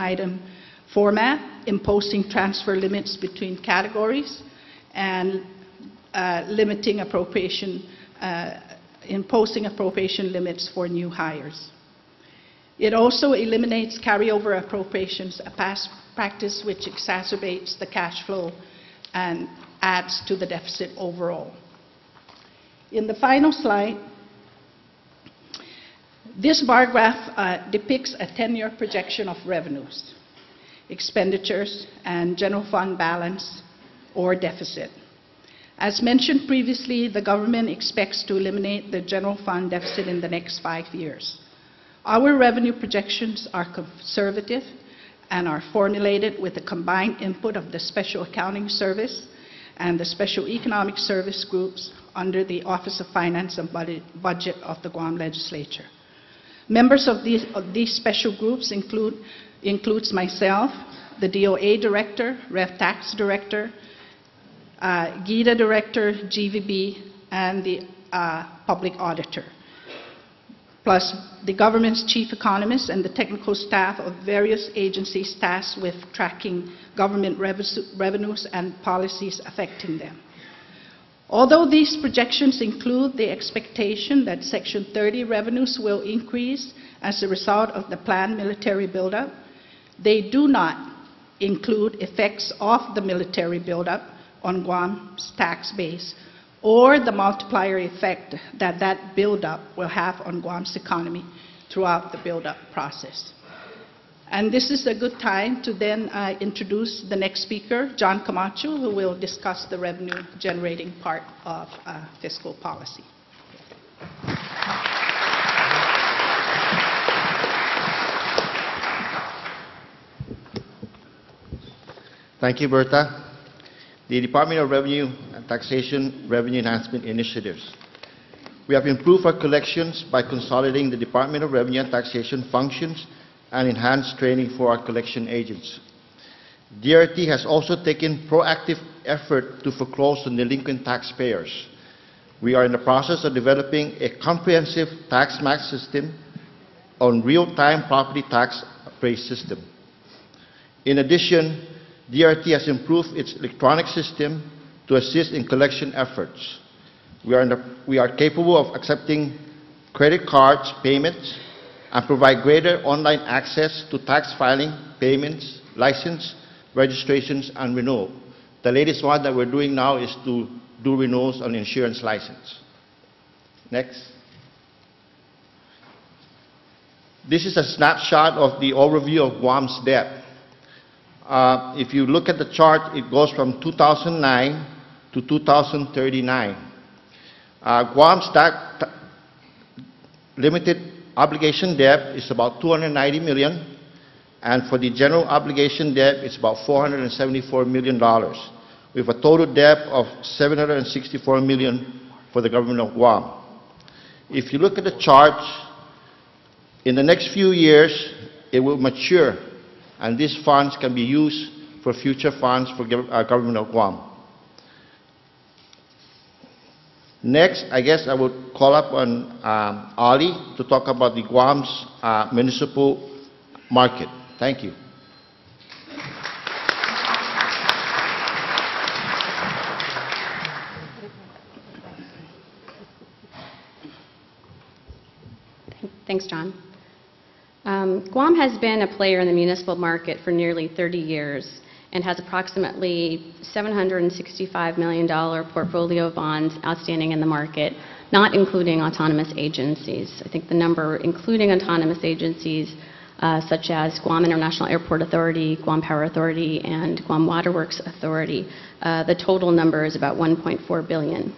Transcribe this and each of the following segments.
item format, imposing transfer limits between categories, and imposing appropriation limits for new hires. It also eliminates carryover appropriations, a past practice which exacerbates the cash flow and adds to the deficit overall. In the final slide, this bar graph depicts a 10-year projection of revenues, expenditures, and general fund balance or deficit. As mentioned previously, the government expects to eliminate the general fund deficit in the next 5 years. Our revenue projections are conservative and are formulated with the combined input of the Special Accounting Service and the Special Economic Service groups under the Office of Finance and Budget of the Guam Legislature. Members of these special groups includes myself, the DOA Director, Rev Tax Director, GIDA Director, GVB, and the Public Auditor, plus the government's chief economist and the technical staff of various agencies tasked with tracking government revenues and policies affecting them. Although these projections include the expectation that Section 30 revenues will increase as a result of the planned military buildup, they do not include effects of the military buildup on Guam's tax base or the multiplier effect that that buildup will have on Guam's economy throughout the buildup process. And this is a good time to then introduce the next speaker, John Camacho, who will discuss the revenue-generating part of fiscal policy. Thank you, Bertha. The Department of Revenue and Taxation Revenue Enhancement Initiatives. We have improved our collections by consolidating the Department of Revenue and Taxation functions and enhanced training for our collection agents. DRT has also taken proactive effort to foreclose on delinquent taxpayers. We are in the process of developing a comprehensive tax match system on real-time property tax appraise system. In addition, DRT has improved its electronic system to assist in collection efforts. We are capable of accepting credit cards payments and provide greater online access to tax filing, payments, license, registrations, and renewal. The latest one that we're doing now is to do renewals on insurance license. Next. This is a snapshot of the overview of Guam's debt. If you look at the chart, it goes from 2009 to 2039. Guam's limited obligation debt is about $290 million, and for the general obligation debt, it's about $474 million, with a total debt of $764 million for the government of Guam. If you look at the chart, in the next few years, it will mature, and these funds can be used for future funds for government of Guam. Next, I guess I would call up on Ali to talk about the Guam's municipal market. Thank you. Thanks, John. Guam has been a player in the municipal market for nearly 30 years and has approximately $765 million portfolio of bonds outstanding in the market, not including autonomous agencies. I think the number including autonomous agencies such as Guam International Airport Authority, Guam Power Authority, and Guam Waterworks Authority, the total number is about $1.4 billion.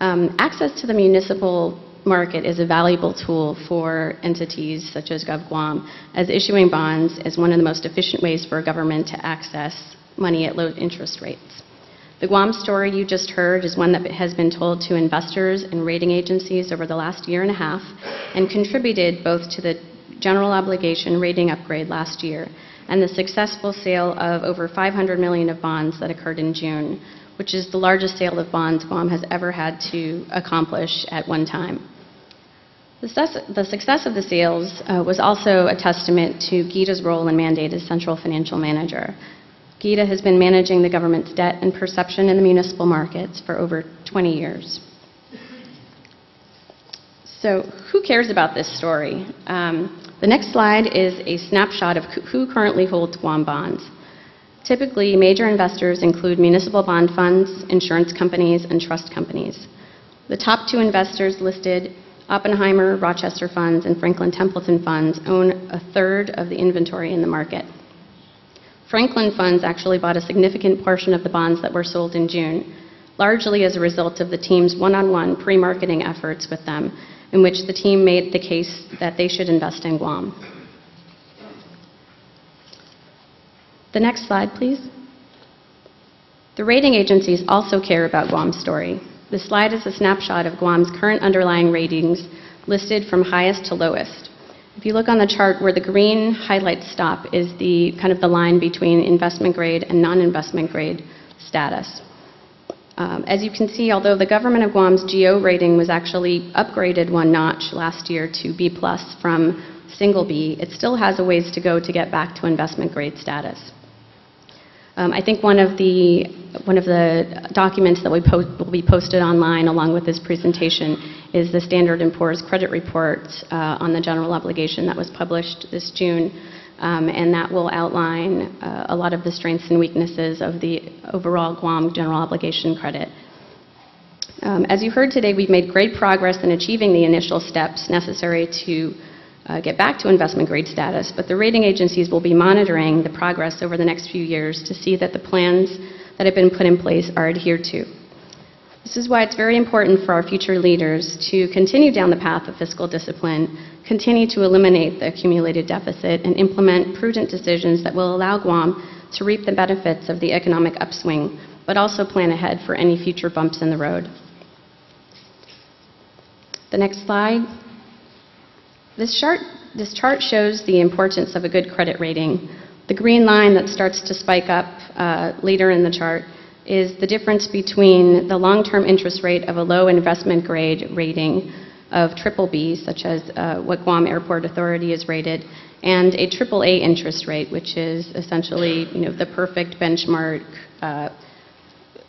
Access to the municipal market is a valuable tool for entities such as GovGuam, as issuing bonds is one of the most efficient ways for a government to access money at low interest rates. The Guam story you just heard is one that has been told to investors and rating agencies over the last year and a half and contributed both to the general obligation rating upgrade last year and the successful sale of over $500 million of bonds that occurred in June, which is the largest sale of bonds Guam has ever had to accomplish at one time. The success of the sales was also a testament to Gita's role and mandate as central financial manager. Gita has been managing the government's debt and perception in the municipal markets for over 20 years. So who cares about this story? The next slide is a snapshot of who currently holds Guam bonds. Typically, major investors include municipal bond funds, insurance companies, and trust companies. The top 2 investors listed, Oppenheimer, Rochester Funds, and Franklin Templeton Funds, own a third of the inventory in the market. Franklin Funds actually bought a significant portion of the bonds that were sold in June, largely as a result of the team's one-on-one pre-marketing efforts with them, in which the team made the case that they should invest in Guam. The next slide, please. The rating agencies also care about Guam's story. This slide is a snapshot of Guam's current underlying ratings listed from highest to lowest. If you look on the chart where the green highlights stop is the kind of the line between investment grade and non-investment grade status. As you can see, although the government of Guam's GO rating was actually upgraded 1 notch last year to B+ from single B, it still has a ways to go to get back to investment grade status. I think one of the documents that will be posted online along with this presentation is the Standard & Poor's credit report on the general obligation that was published this June, and that will outline a lot of the strengths and weaknesses of the overall Guam general obligation credit. As you heard today, we've made great progress in achieving the initial steps necessary to get back to investment grade status, but the rating agencies will be monitoring the progress over the next few years to see that the plans that have been put in place are adhered to. This is why it's very important for our future leaders to continue down the path of fiscal discipline, continue to eliminate the accumulated deficit, and implement prudent decisions that will allow Guam to reap the benefits of the economic upswing, but also plan ahead for any future bumps in the road. The next slide. This chart shows the importance of a good credit rating. The green line that starts to spike up later in the chart is the difference between the long-term interest rate of a low investment grade rating of BBB, such as what Guam Airport Authority is rated, and a AAA interest rate, which is essentially the perfect benchmark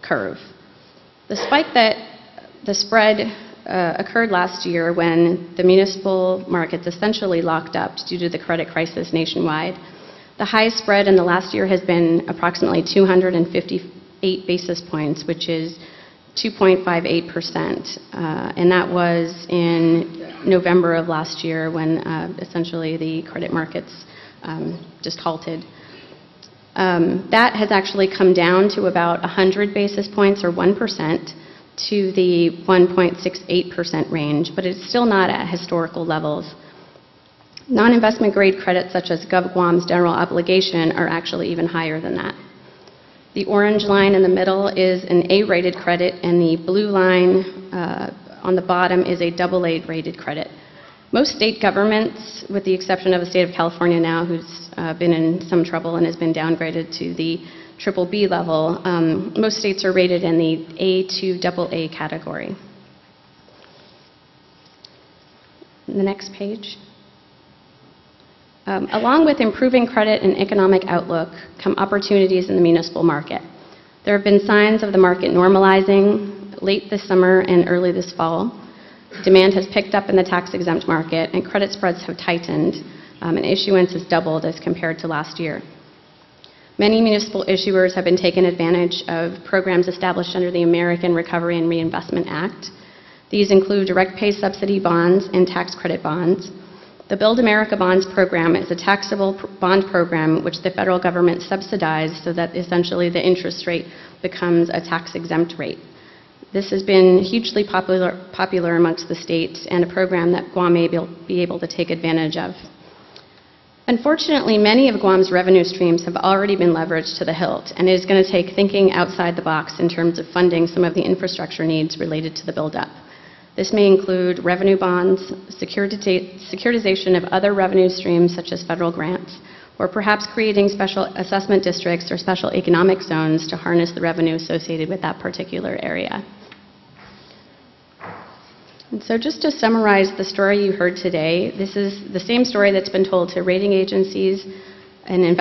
curve. The spike that the spread occurred last year when the municipal markets essentially locked up due to the credit crisis nationwide. The highest spread in the last year has been approximately 258 basis points, which is 2.58%, and that was in November of last year when essentially the credit markets just halted. That has actually come down to about 100 basis points or 1%. To the 1.68% range, but it's still not at historical levels. Non-investment grade credits such as GovGuam's general obligation are actually even higher than that. The orange line in the middle is an A-rated credit, and the blue line on the bottom is a AA rated credit. Most state governments, with the exception of the state of California now, who's been in some trouble and has been downgraded to the BBB level, most states are rated in the A to AA category. The next page. Along with improving credit and economic outlook come opportunities in the municipal market. There have been signs of the market normalizing late this summer and early this fall. Demand has picked up in the tax-exempt market, and credit spreads have tightened, and issuance has doubled as compared to last year. Many municipal issuers have been taking advantage of programs established under the American Recovery and Reinvestment Act. These include direct pay subsidy bonds and tax credit bonds. The Build America Bonds program is a taxable bond program which the federal government subsidized so that essentially the interest rate becomes a tax-exempt rate. This has been hugely popular amongst the states and a program that Guam may be able to take advantage of. Unfortunately, many of Guam's revenue streams have already been leveraged to the hilt, and it is going to take thinking outside the box in terms of funding some of the infrastructure needs related to the build-up. This may include revenue bonds, securitization of other revenue streams such as federal grants, or perhaps creating special assessment districts or special economic zones to harness the revenue associated with that particular area. And so just to summarize the story you heard today, this is the same story that's been told to rating agencies and investors